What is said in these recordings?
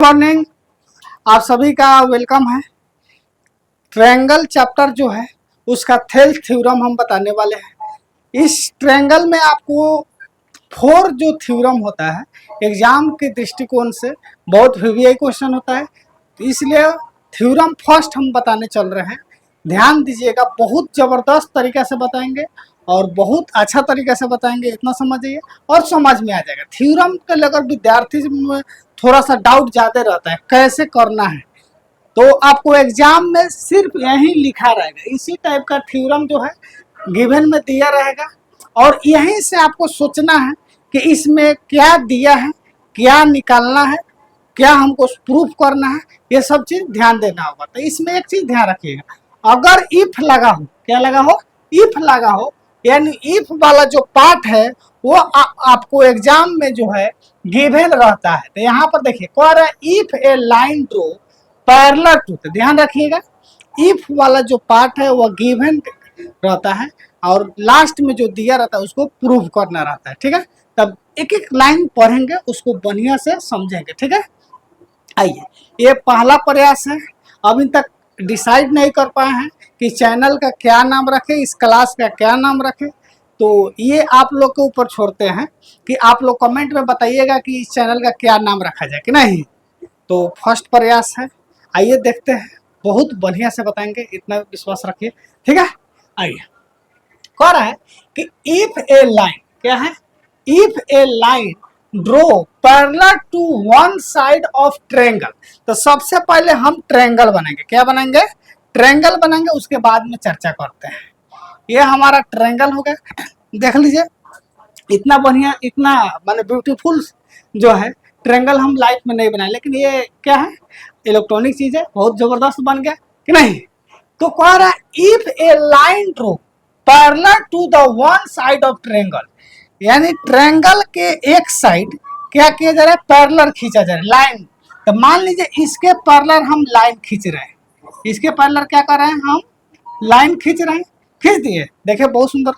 Morning. आप सभी का वेलकम है। ट्रायंगल चैप्टर जो है उसका थेल्थ थ्योरम हम बताने वाले हैं। इस ट्रायंगल में आपको 4 जो थ्योरम होता है एग्जाम के दृष्टिकोण से बहुत वीवीआई क्वेश्चन होता है, तो इसलिए थ्योरम फर्स्ट हम बताने चल रहे हैं। ध्यान दीजिएगा, बहुत ज़बरदस्त तरीके से बताएंगे और बहुत अच्छा तरीके से बताएंगे, इतना समझिए और समझ में आ जाएगा। थ्योरम के लेकर विद्यार्थी में थोड़ा सा डाउट ज़्यादा रहता है कैसे करना है, तो आपको एग्जाम में सिर्फ यही लिखा रहेगा। इसी टाइप का थ्योरम जो है गिवन में दिया रहेगा और यहीं से आपको सोचना है कि इसमें क्या दिया है, क्या निकालना है, क्या हमको प्रूफ करना है, ये सब चीज़ ध्यान देना होगा। तो इसमें एक चीज़ ध्यान रखिएगा, अगर इफ लगा हो, क्या लगा हो, इफ लगा हो, यानी इफ वाला जो पार्ट है वो आपको एग्जाम में जो है गिवन रहता है। तो यहाँ पर देखिए कह रहा है if a line draw parallel to, तो ध्यान रखिएगा इफ वाला जो पार्ट है वो गिवन रहता है और लास्ट में जो दिया रहता है उसको प्रूव करना रहता है। ठीक है, तब एक एक लाइन पढ़ेंगे, उसको बढ़िया से समझेंगे। ठीक है, आइए, ये पहला प्रयास है। अभी तक डिसाइड नहीं कर पाए हैं कि चैनल का क्या नाम रखें, इस क्लास का क्या नाम रखें, तो ये आप लोग के ऊपर छोड़ते हैं कि आप लोग कमेंट में बताइएगा कि इस चैनल का क्या नाम रखा जाए कि नहीं। तो फर्स्ट प्रयास है, आइए देखते हैं, बहुत बढ़िया से बताएंगे, इतना विश्वास रखिए। ठीक है, आइए, कह रहा है कि इफ ए लाइन, क्या है, if a line draw parallel to one side of triangle. तो सबसे पहले हम ट्रायंगल बनेंगे, क्या बनेंगे, ट्रायंगल बनेंगे, उसके बाद में चर्चा करते हैं। ये हमारा ट्रायंगल हो गया, देख लीजिए इतना बढ़िया, इतना माने ब्यूटीफुल जो है ट्रायंगल हम लाइफ में नहीं बनाए, लेकिन ये क्या है, इलेक्ट्रॉनिक चीज है, बहुत जबरदस्त बन गया कि नहीं। तो कह रहा है if a line draw parallel to the one side of triangle, यानी ट्रायंगल के एक साइड क्या किया जा रहा है, पैरेलल खींचा जा रहा है, लाइन। तो मान लीजिए इसके पैरेलल हम लाइन खींच रहे हैं, इसके पैरेलल क्या कर रहे हैं, हम लाइन खींच रहे हैं, खींच दिए, देखिए बहुत सुंदर।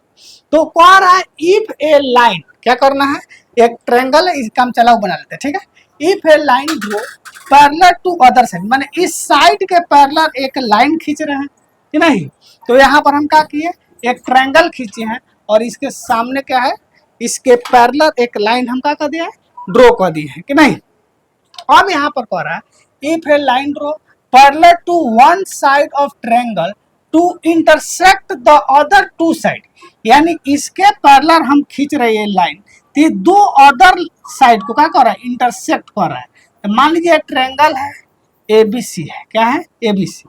तो कह रहा है इफ ए लाइन, क्या करना है, एक ट्रायंगल है, इसका हम चलाओ बना लेते हैं। ठीक है, if a line draw parallel to other side, माने इस साइड के पैरेलल एक लाइन खींच रहे हैं कि नहीं। तो यहाँ पर हम क्या किए, एक ट्रायंगल खींचे हैं और इसके सामने क्या है, इसके पैरेलल एक लाइन हम क्या कर दिया है, ड्रॉ कर दी है कि नहीं। अब यहाँ पर कह रहा है if a line draw parallel to one side of triangle to intersect the other two side, यानी इसके पैरेलल हम खींच रहे हैं लाइन, तो दो अदर साइड को क्या कर रहा है, इंटरसेक्ट कर रहा है। तो मान लीजिए ट्रायंगल है एबीसी है, क्या है, एबीसी।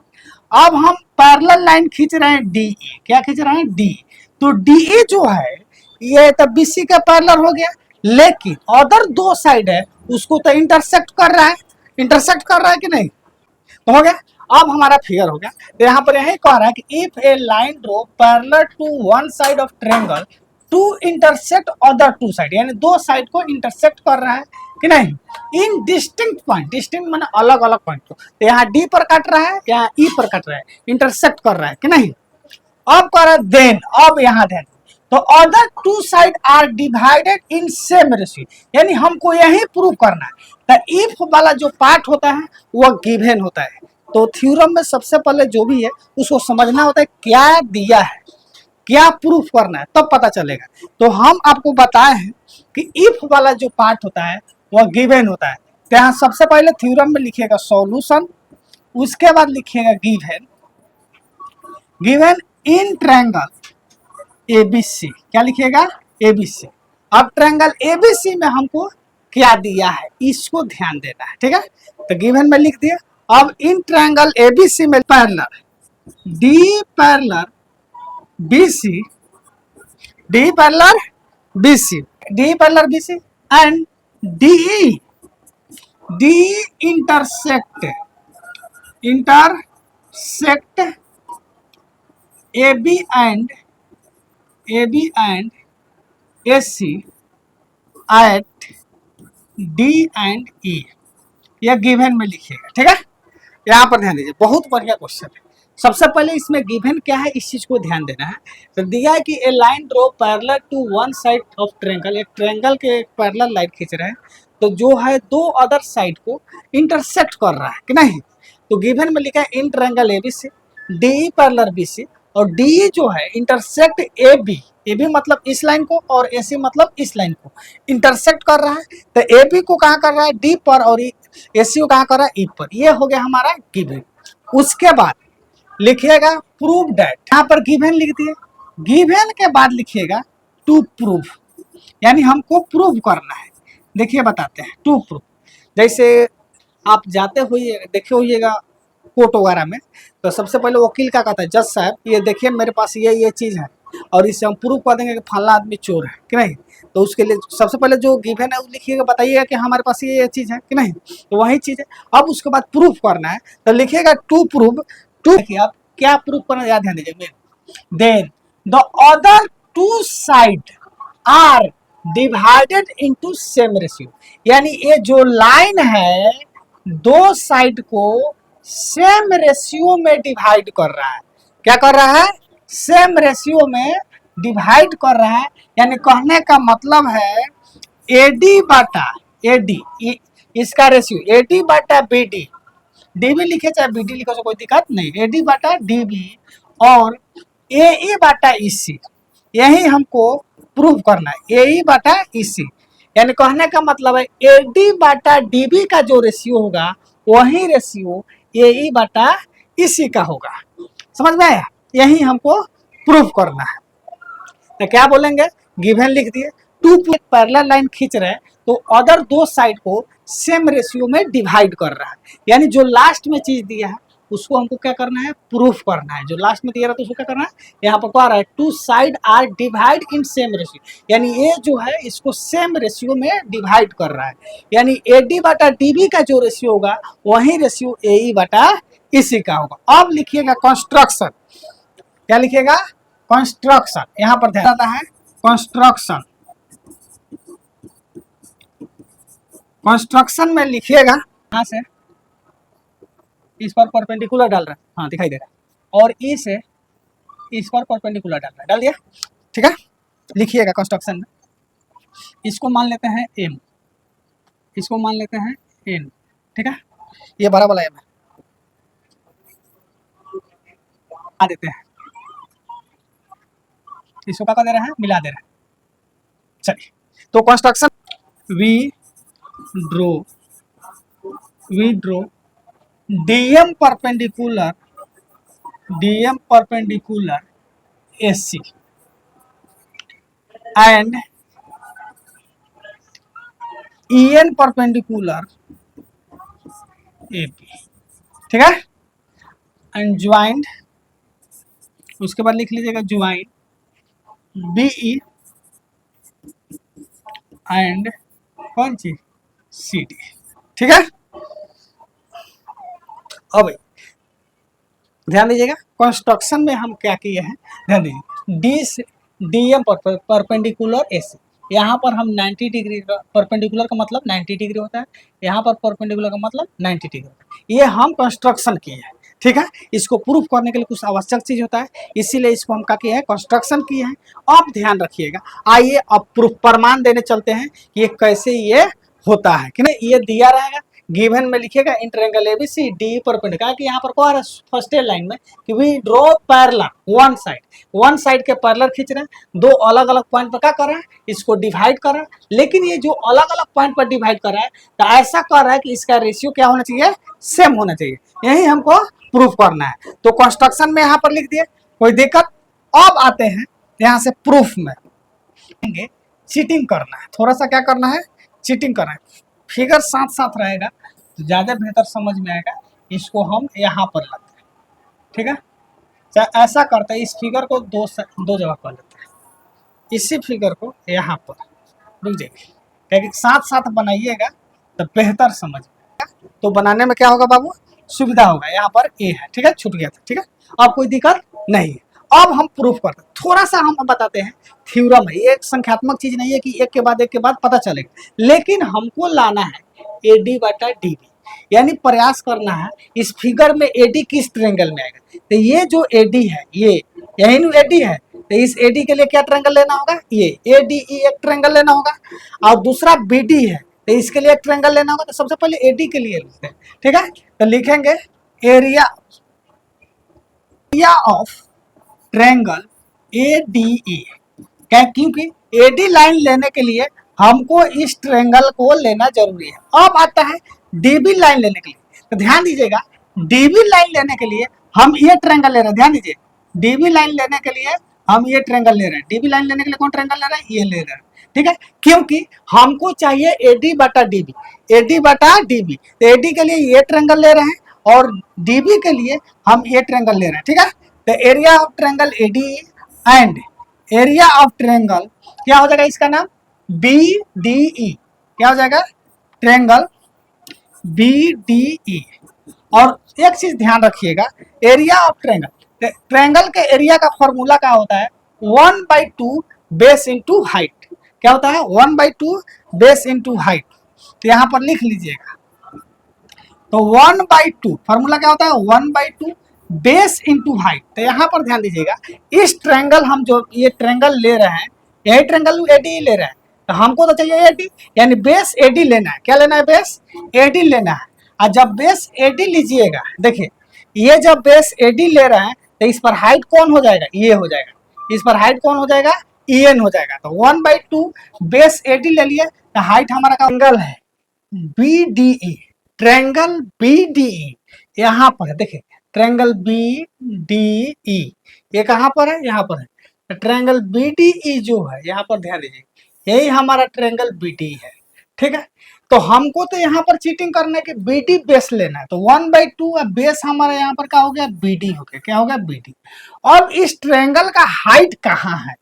अब हम पैरेलल लाइन खींच रहे हैं डी, क्या खींच रहे हैं, डी। तो डी जो है ये तो बीसी का पैरेलल हो गया, लेकिन अदर दो साइड है उसको तो इंटरसेक्ट कर रहा है, इंटरसेक्ट कर रहा है कि नहीं, तो हो गया। अब हमारा फिगर हो गया। तो यहाँ पर यही कह रहा है कि if a line draw parallel to one side of triangle to intersect other two side, यानी दो साइड को इंटरसेक्ट कर रहा है कि नहीं, इन डिस्टिंक्ट पॉइंट, डिस्टिंक्ट माने अलग अलग पॉइंट को, तो यहाँ डी पर काट रहा है, यहाँ ई पर काट रहा है, इंटरसेक्ट कर रहा है कि नहीं। अब कह रहा है देन, अब यहाँ ध्यान, तो other two side are divided in same ratio, यानी हमको यही प्रूव करना है। तो इफ वाला जो पार्ट होता है वो गिवन होता है। तो थ्योरम में सबसे पहले जो भी है उसको समझना होता है, क्या दिया है, क्या प्रूफ करना है, तब पता चलेगा। तो हम आपको बताए हैं कि इफ वाला जो पार्ट होता है वह गिवन होता है। तो यहाँ सबसे पहले थ्योरम में लिखिएगा सॉल्यूशन, उसके बाद लिखिएगा given, given in triangle ABC, क्या लिखिएगा, एबीसी। अब ट्रायंगल एबीसी में हमको क्या दिया है इसको ध्यान देना है। ठीक है, तो गिवन में लिख दिया। अब इन ट्रायंगल एबीसी में parallel D parallel BC, D parallel BC, D parallel BC and D, D intersect, intersect AB and AC at D and E, यह गिवन में लिखिएगा। ठीक है, यहाँ पर ध्यान दीजिए, बहुत बढ़िया क्वेश्चन है। सबसे पहले इसमें गिवन क्या है इस चीज को ध्यान देना है। तो दिया है कि a line draw parallel to one side of triangle, एक ट्रायंगल के पैरेलल लाइन खींच रहे हैं तो जो है दो अदर साइड को इंटरसेक्ट कर रहा है कि नहीं। तो गिवन में लिखा है in triangle ABC D parallel BC, और डी जो है इंटरसेक्ट ए बी मतलब इस लाइन को और एसी मतलब इस लाइन को इंटरसेक्ट कर रहा है। तो ए बी को कहाँ कर रहा है, डी पर, और एसी को कहाँ कर रहा है, ई पर। ये हो गया हमारा गिवन। उसके बाद लिखिएगा प्रूव दैट, यहाँ पर गिवन लिख दिए, गिवन के बाद लिखिएगा टू प्रूव, यानी हमको प्रूव करना है। देखिए बताते हैं टू प्रूव। जैसे आप जाते हुए देखे होइएगा कोर्ट वगैरह में, तो सबसे पहले वकील क्या कहता है, जज साहब ये देखिए मेरे पास ये चीज़ है और इससे हम प्रूव कर देंगे कि फला आदमी चोर है कि नहीं। तो उसके लिए सबसे पहले जो गिवन है वो लिखिएगा, बताइएगा कि हमारे पास ये चीज़ है कि नहीं, तो वही चीज़ है। अब उसके बाद प्रूफ करना है, तो लिखिएगा टू प्रूव। टू देखिए आप क्या प्रूफ करना, याद ध्यान दीजिए। Then the other two side are divided into same ratio, यानी ये जो लाइन है दो साइड को सेम रेशियो में डिवाइड कर रहा है। क्या कर रहा है, सेम रेशियो में डिवाइड कर रहा है। यानी कहने का मतलब है एडी बाटा एडी, इसका रेशियो एडी बाटा बीडी, डीबी लिखे चाहे बीडी लिखे, कोई दिक्कत नहीं, एडी बाटा डीबी और ए बाटा ईसी, यही हमको प्रूव करना है, ए बाटा ईसी। यानी कहने का मतलब है एडी बाटा डीबी का जो रेशियो होगा वही रेशियो ए बाटा ईसी का होगा। समझ में आया, यही हमको प्रूव करना है। तो क्या बोलेंगे, गिवन लिख दिए, टू पैरेलल लाइन खींच रहे हैं तो अदर दो साइड को सेम रेशियो में डिवाइड कर रहा है। यानी जो लास्ट में चीज दिया है उसको हमको क्या करना है, प्रूफ करना है। जो लास्ट में दिया रहा तो उसको क्या करना है, यहाँ पर कह रहा है two side are divide in same ratio, यानी ये जो है इसको सेम रेशियो में डिवाइड कर रहा है। यानी एडी बाटा डीबी का जो रेशियो होगा वही रेशियो ए बाटा इसी का होगा। अब लिखिएगा कंस्ट्रक्शन, क्या लिखिएगा, कंस्ट्रक्शन। यहाँ पर ध्यान आता है कंस्ट्रक्शन, कंस्ट्रक्शन में लिखिएगा यहाँ से इस पर परपेंडिकुलर डाल रहा है, हाँ दिखाई दे रहा है, और ई से इस पर परपेंडिकुलर डाल रहा है, डाल दिया, ठीक है। लिखिएगा कंस्ट्रक्शन में, इसको मान लेते हैं एम, इसको मान लेते हैं एन, ठीक है। ये बड़ा वाला एम है, आ देते हैं, इसको क्या दे रहा है, मिला दे रहा है। चलिए तो construction we draw DM perpendicular AC and EN perpendicular AP, ठीक है, एंड ज्वाइंट, उसके बाद लिख लीजिएगा ज्वाइंट बीई एंड कौन सी सी डी, ठीक है। अब ध्यान दीजिएगा कंस्ट्रक्शन में हम क्या किए हैं, ध्यान दीजिए, डी से डीएम परपेंडिकुलर एसी, यहाँ पर हम 90 डिग्री, परपेंडिकुलर का मतलब 90 डिग्री होता है, यहाँ पर परपेंडिकुलर का मतलब 90 डिग्री होता है। ये हम कंस्ट्रक्शन किए हैं, ठीक है। इसको प्रूफ करने के लिए कुछ आवश्यक चीज होता है, इसीलिए इसको हम क्या किए हैं, कंस्ट्रक्शन किए हैं। अब ध्यान रखिएगा, आइए अब प्रूफ प्रमाण देने चलते हैं कि ये कैसे ये होता है कि नहीं। ये दिया रहेगा, गिवन में लिखिएगा in triangle ABC D perpendicular, कि यहाँ पर कह रहा है फर्स्ट लाइन में कि we draw parallel one side के पैरेलल खींच रहे हैं, दो अलग अलग पॉइंट पर क्या कर रहा है, इसको डिवाइड कर रहा है। लेकिन ये जो अलग अलग पॉइंट पर डिवाइड कर रहा है तो ऐसा कर रहा है कि इसका रेशियो क्या होना चाहिए, सेम होना चाहिए, यही हमको प्रूफ करना है। तो कंस्ट्रक्शन में यहाँ पर लिख दिए, कोई दिक्कत। अब आते हैं यहाँ से प्रूफ में, चीटिंग करना है, थोड़ा सा क्या करना है, चीटिंग करना है। फिगर साथ साथ रहेगा तो ज़्यादा बेहतर समझ में आएगा। इसको हम यहाँ पर लाते हैं, ठीक है। चाहे ऐसा करते हैं, इस फिगर को दो जगह कर लेते हैं, इसी फिगर को यहाँ पर रुक जाइए, क्योंकि साथ साथ बनाइएगा तो बेहतर समझ में, तो बनाने में क्या होगा बाबू, सुविधा होगा। यहाँ पर ए है, ठीक है, छूट गया था, ठीक है। अब कोई दिक्कत नहीं है। अब हम प्रूफ करते हैं, थोड़ा सा हम बताते हैं थ्योरम है, ये एक संख्यात्मक चीज नहीं है कि एक के बाद पता चलेगा, लेकिन हमको लाना है एडी बाटा डीबी, यानी प्रयास करना है इस फिगर में एडी किस ट्रायंगल में आएगा। तो ये जो एडी है, ये यही नु एडी है, तो इस एडी के लिए क्या ट्रायंगल लेना होगा, ये एडीई एक ट्रायंगल लेना होगा, और दूसरा बीडी है, तो इसके लिए एक ट्रायंगल लेना होगा, तो सबसे पहले एडी के लिए लेते हैं। ठीक है, तो लिखेंगे एरिया ऑफ ट्रायंगल एडीई। क्या, क्योंकि एडी लाइन लेने के लिए हमको इस ट्रायंगल को लेना जरूरी है। अब आता है डीबी लाइन लेने के लिए, तो ध्यान दीजिएगा डीबी लाइन लेने के लिए हम ये ट्रायंगल ले रहे हैं। ध्यान दीजिए, डीबी लाइन लेने के लिए हम ये ट्रायंगल ले रहे हैं। डीबी लाइन लेने के लिए कौन ट्रायंगल ले रहा है, ये ले रहे हैं। ठीक है, क्योंकि हमको चाहिए एडी बटा डीबी, एडी बटा डीबी। तो एडी के लिए ये ट्रायंगल ले रहे हैं और डीबी के लिए हम ये ट्रायंगल ले रहे हैं। ठीक है, तो area of triangle AD and area of triangle क्या हो जाएगा, इसका नाम बी डी ई। क्या हो जाएगा, ट्रायंगल बी डी ई। और एक चीज ध्यान रखिएगा, एरिया ऑफ ट्रायंगल, ट्रायंगल के एरिया का फॉर्मूला क्या होता है, 1/2 बेस इंटू हाइट। क्या होता है, 1/2 बेस इंटू हाइट। तो यहाँ पर लिख लीजिएगा, तो 1/2 फॉर्मूला क्या होता है, 1/2 बेस इंटू हाइट। तो यहाँ पर ध्यान दीजिएगा, इस ट्रायंगल हम जो ये ट्रायंगल ले रहे हैं, यही ट्रायंगल एडी ले रहे हैं, तो हमको तो चाहिए एडी, यानी बेस एडी लेना है। क्या लेना है, बेस एडी लेना है। और जब बेस एडी लीजिएगा, देखिए ये जब बेस एडी ले रहे हैं तो इस पर हाइट कौन हो जाएगा, ये हो जाएगा। इस पर हाइट कौन हो जाएगा, EN हो जाएगा। तो 1/2 बेस एडी ले लिए, तो हाइट हमारा का एंगल है BDE, ट्रायंगल BDE। यहाँ पर है, देखिए ट्रायंगल BDE, ये कहाँ पर है, यहाँ पर है। ट्रायंगल BDE जो है, यहाँ पर ध्यान दीजिए, यही हमारा ट्रायंगल BDE है। ठीक है, तो हमको तो यहाँ पर चीटिंग करना है कि BD बेस लेना है। तो 1/2 बेस हमारा यहाँ पर क्या हो गया, BD हो गया। क्या हो गया, BD। अब इस ट्रायंगल का हाइट कहाँ है,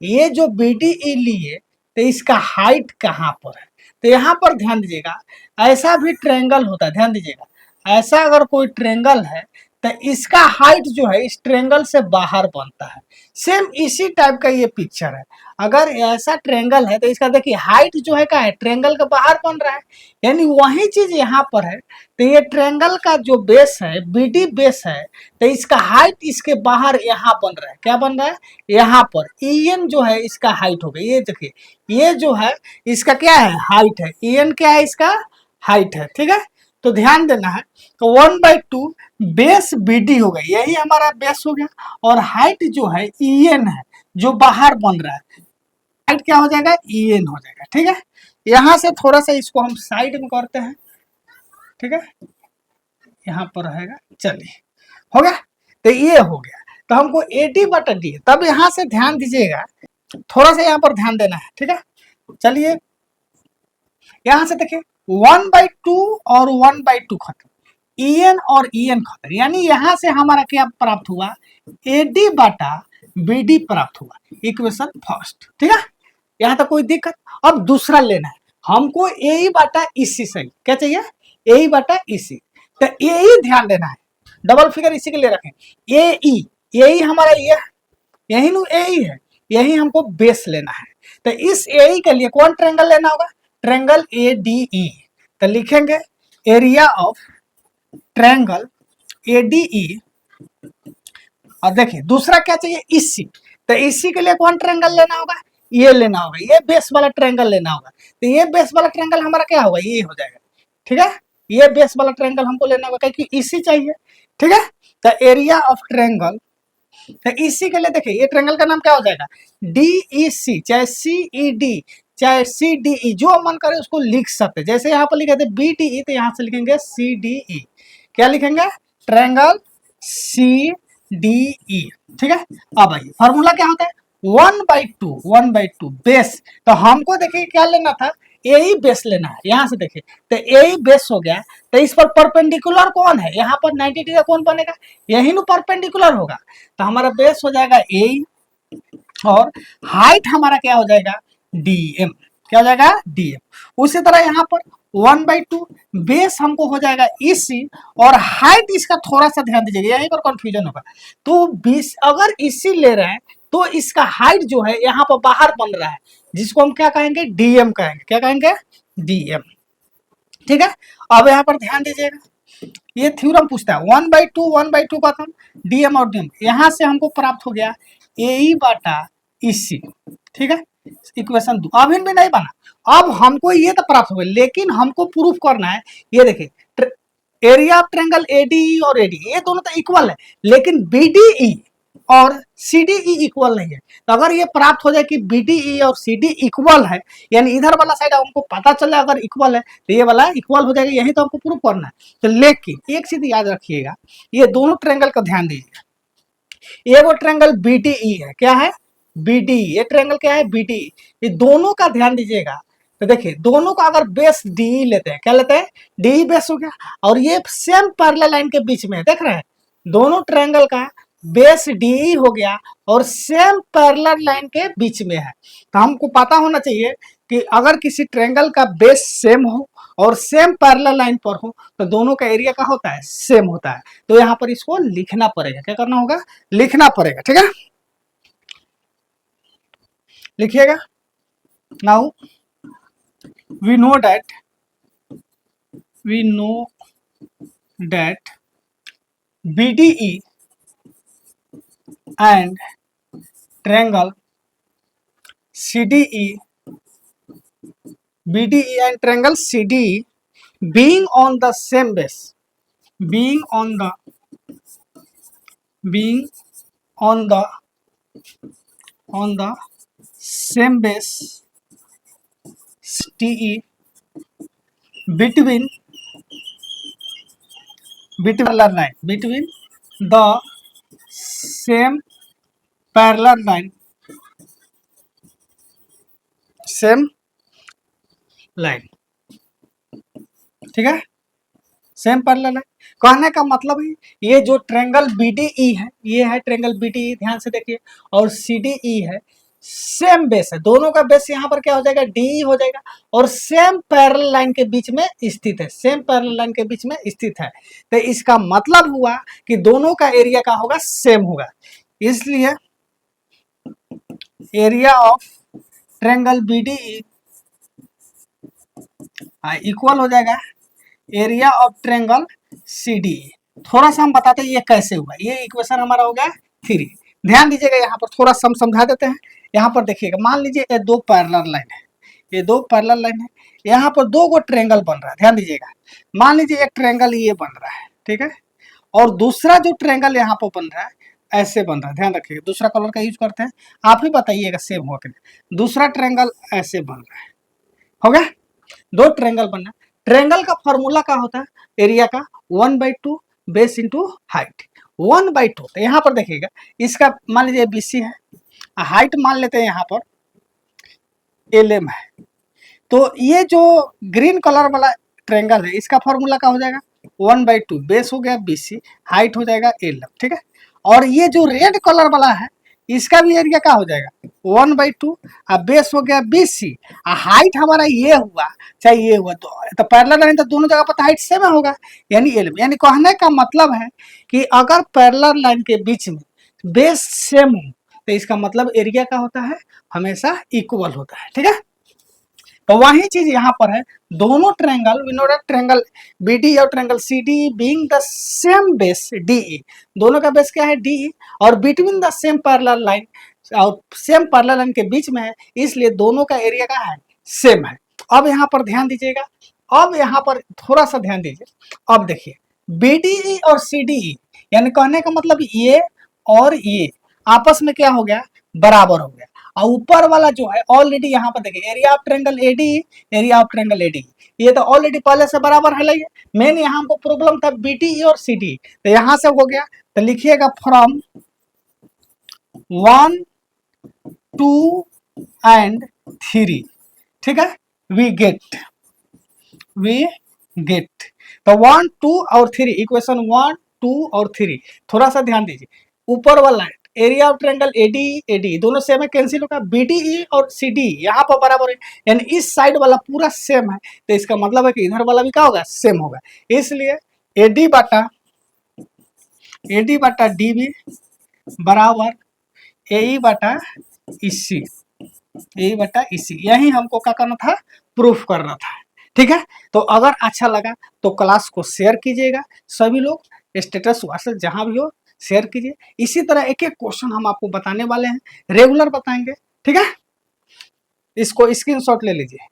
ये जो BDE लिए, तो इसका हाइट कहाँ पर है। तो यहाँ पर ध्यान दीजिएगा, ऐसा भी ट्रायंगल होता है। ध्यान दीजिएगा, ऐसा अगर कोई ट्रायंगल है तो इसका हाइट जो है इस ट्रायंगल से बाहर बनता है। सेम इसी टाइप का ये पिक्चर है। अगर ऐसा ट्रायंगल है तो इसका देखिए हाइट जो है क्या है, ट्रायंगल के बाहर बन रहा है, यानी वही चीज यहाँ पर है। तो ये ट्रायंगल का जो बेस है, BD बेस है, तो इसका हाइट इसके बाहर यहाँ बन रहा है। क्या बन रहा है, यहाँ पर EN जो है इसका हाइट हो गया। ये देखिए, ये जो है इसका क्या है, हाइट है। EN क्या है, इसका हाइट है। ठीक है, तो ध्यान देना है। तो 1/2 बेस BD हो गया, यही हमारा बेस हो गया, और हाइट जो है EN है, जो बाहर बन रहा है। हाइट क्या हो जाएगा, EN हो जाएगा। ठीक है, यहां से थोड़ा सा इसको हम साइड में करते हैं। ठीक है, यहाँ पर रहेगा, चलिए हो गया। तो ये हो गया, तो हमको AD बटा D। तब यहाँ से ध्यान दीजिएगा, थोड़ा सा यहाँ पर ध्यान देना है। ठीक है, चलिए यहाँ से देखिए 1/2 और 1/2 खत्म, EN और EN खत्म, यानी यहाँ से हमारा क्या प्राप्त हुआ, AD बटा BD प्राप्त हुआ। Equation first. ठीक है, यहाँ तक कोई दिक्कत। अब दूसरा लेना है हमको, AE बटा EC सही। क्या चाहिए, AE बटा EC। तो AE ध्यान देना है, डबल फिगर इसी के लिए रखें। AE हमारा ये यही नु AE है, यही हमको बेस लेना है। तो इस AE के लिए कौन ट्रायंगल लेना होगा, ट्रायंगल ADE। तो लिखेंगे एरिया ऑफ ट्रायंगल ADE। और देखिए दूसरा क्या चाहिए, EC। तो EC के लिए कौन ट्रायंगल लेना होगा, ये लेना होगा, ये बेस वाला ट्रायंगल लेना होगा। तो ये बेस वाला ट्रायंगल हमारा क्या होगा, ये हो जाएगा। ठीक है, ये बेस वाला ट्रायंगल हमको लेना होगा, क्योंकि EC चाहिए। ठीक है, तो एरिया ऑफ ट्रायंगल, तो EC के लिए देखिए ये ट्रायंगल का नाम क्या हो जाएगा, DEC, चाहे CED, चाहे CDE, जो मन करे उसको लिख सकते। जैसे यहाँ पर लिखे थे BDE, तो यहाँ से लिखेंगे CDE। क्या लिखेंगे, ट्रायंगल CDE। ठीक है, अब आइए फॉर्मूला क्या होता है, 1/2 बेस। तो हमको देखिए क्या लेना था, AE बेस लेना है। यहाँ से देखिए, तो AE बेस हो गया, तो इस पर परपेंडिकुलर कौन है, यहाँ पर 90 डिग्री कौन बनेगा, यही नु परपेंडिकुलर होगा। तो हमारा बेस हो जाएगा AE, और हाइट हमारा क्या हो जाएगा, DM। क्या हो जाएगा, DM। उसी तरह यहाँ पर 1/2 बेस हमको हो जाएगा EC, और हाइट इसका थोड़ा सा ध्यान दीजिएगा, यहीं पर कंफ्यूजन होगा। तो 20 अगर EC ले रहे हैं तो इसका हाइट जो है यहाँ पर बाहर बन रहा है, जिसको हम क्या कहेंगे, DM कहेंगे। क्या कहेंगे, DM। ठीक है, अब यहाँ पर ध्यान दीजिएगा, ये थ्योरम पूछता है 1/2 खत्म, DM और DM। यहाँ से हमको प्राप्त हो गया AE बटा EC। ठीक है, इक्वेशन 2 अभी भी नहीं बना। अब हमको ये तो प्राप्त हो गया, लेकिन हमको प्रूफ करना है। ये देखिए एरिया ऑफ ट्रायंगल एडीई और एडी ये दोनों तो इक्वल है, लेकिन बीडीई और सीडीई इक्वल नहीं है। तो अगर ये प्राप्त हो जाए कि बीडीई और सीडी इक्वल है, यानी इधर वाला साइड हमको पता चले अगर इक्वल है तो ये वाला इक्वल हो जाएगा, यही तो हमको प्रूफ करना है। तो लेकिन एक चीज याद रखिएगा, ये दोनों ट्रायंगल का ध्यान दीजिएगा। ये वो ट्रायंगल बीडीई है, क्या है बीडीई, ये ट्रायंगल क्या है बीडीई। ये दोनों का ध्यान दीजिएगा। तो देखिए दोनों का अगर बेस डी लेते हैं, क्या लेते हैं डी बेस हो गया, और ये सेम पैरेलल लाइन के बीच में देख रहे हैं, दोनों ट्रायंगल का बेस डी हो गया और सेम पैरेलल लाइन के बीच में है। तो हमको पता होना चाहिए कि अगर किसी ट्रायंगल का बेस सेम हो और सेम पैरेलल लाइन पर हो तो दोनों का एरिया का होता है सेम होता है। तो यहाँ पर इसको लिखना पड़ेगा, क्या करना होगा लिखना पड़ेगा, ठीक है लिखिएगा। Now we know that BDE and triangle CDE and triangle CDE being on the same base, being on the same base TE between parallel line, between the same parallel line, same line, ठीक है same parallel है। कहने का मतलब है ये जो triangle BDE है, ये है ट्रायंगल बीडीई, ध्यान से देखिए, और सीडीई है, सेम बेस है, दोनों का बेस यहाँ पर क्या हो जाएगा डी हो जाएगा, और सेम पैरेलल लाइन के बीच में स्थित है, सेम पैरेलल लाइन के बीच में स्थित है। तो इसका मतलब हुआ कि दोनों का एरिया का होगा सेम होगा, इसलिए area of triangle BDE equal हो जाएगा एरिया ऑफ ट्रायंगल सीडीई। थोड़ा सा हम बताते हैं ये कैसे हुआ, ये इक्वेशन हमारा हो गया 3। ध्यान दीजिएगा यहाँ पर थोड़ा सा हम समझा देते हैं। यहाँ पर देखिएगा, मान लीजिए ये दो पैरेलल लाइन है, ये दो पैरेलल लाइन है, यहाँ पर दो गो ट्रायंगल बन रहा है, ध्यान दीजिएगा। मान लीजिए एक ट्रायंगल ये बन रहा है, ठीक है, और दूसरा जो ट्रायंगल यहाँ पर बन रहा है ऐसे बन रहा है, ध्यान रखिएगा, दूसरा कलर का यूज करते हैं, आप ही बताइएगा सेम हो कि नहीं। दूसरा ट्रायंगल ऐसे बन रहा है, हो गया, दो ट्रायंगल बनना। ट्रायंगल का फॉर्मूला क्या होता है एरिया का 1/2 बेस इंटू हाइट, 1/2। तो यहाँ पर देखिएगा, इसका मान लीजिए बीसी है, हाइट मान लेते हैं यहाँ पर LM है, तो ये जो ग्रीन कलर वाला ट्रायंगल है इसका फॉर्मूला क्या हो जाएगा 1/2 बेस हो गया BC, हाइट हो जाएगा LM, ठीक है। और ये जो रेड कलर वाला है इसका भी एरिया क्या हो जाएगा 1/2, बेस हो गया BC, हाइट हमारा ये हुआ चाहे ये हुआ, तो पैरेलल लाइन तो दोनों जगह पर हाइट सेम होगा, यानी LM। यानी कहने का मतलब है कि अगर पैरेलल लाइन के बीच में बेस सेम हो तो इसका मतलब एरिया का होता है हमेशा इक्वल होता है, ठीक है। तो वही चीज यहाँ पर है, दोनों ट्रायंगल ट्रायंगल BD और triangle CD being the same base DE, दोनों का बेस क्या है DE, और between the same parallel line, और सेम पैरेलल लाइन के बीच में है, इसलिए दोनों का एरिया का है सेम है। अब यहाँ पर ध्यान दीजिएगा, अब यहाँ पर थोड़ा सा ध्यान दीजिए। अब देखिए BDE और CDE, यानी कहने का मतलब ये और ये आपस में क्या हो गया बराबर हो गया, और ऊपर वाला जो है ऑलरेडी यहाँ पर देखिए area of triangle AD, area of triangle AD, ये तो ऑलरेडी पहले से बराबर है। लाइए मेन यहाँ हमको प्रॉब्लम था BDE और CD, तो यहाँ से हो गया। तो लिखिएगा फ्रॉम 1, 2 एंड 3, ठीक है, वी गेट तो 1, 2 और 3, इक्वेशन 1, 2 और 3। थोड़ा सा ध्यान दीजिए, ऊपर वाला एरिया ऑफ ट्रायंगल AD दोनों सेम है, कैंसिल होगा, BDE और CD यहाँ पर बराबर है, यानी इस साइड वाला पूरा सेम है, तो इसका मतलब है कि इधर वाला भी क्या होगा सेम होगा, इसलिए AD बटा DB बराबर AE बटा EC, यही हमको क्या करना था प्रूफ करना था, ठीक है। तो अगर अच्छा लगा तो क्लास को शेयर कीजिएगा, सभी लोग स्टेटस व्हाट्सएप जहां भी हो शेयर कीजिए। इसी तरह एक एक क्वेश्चन हम आपको बताने वाले हैं, रेगुलर बताएंगे, ठीक है। इसको स्क्रीनशॉट ले लीजिए,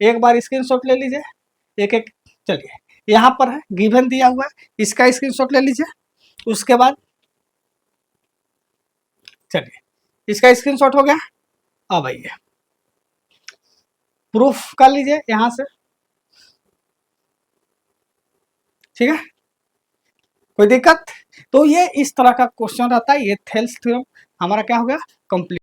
एक बार स्क्रीनशॉट ले लीजिए, एक एक। चलिए यहाँ पर है गिवन दिया हुआ है, इसका स्क्रीनशॉट ले लीजिए। उसके बाद चलिए इसका स्क्रीनशॉट हो गया। अब आइए प्रूफ कर लीजिए यहाँ से, ठीक है, कोई दिक्कत? तो ये इस तरह का क्वेश्चन रहता है। ये थेल्स थ्योरम हमारा क्या हो गया, कंप्लीट।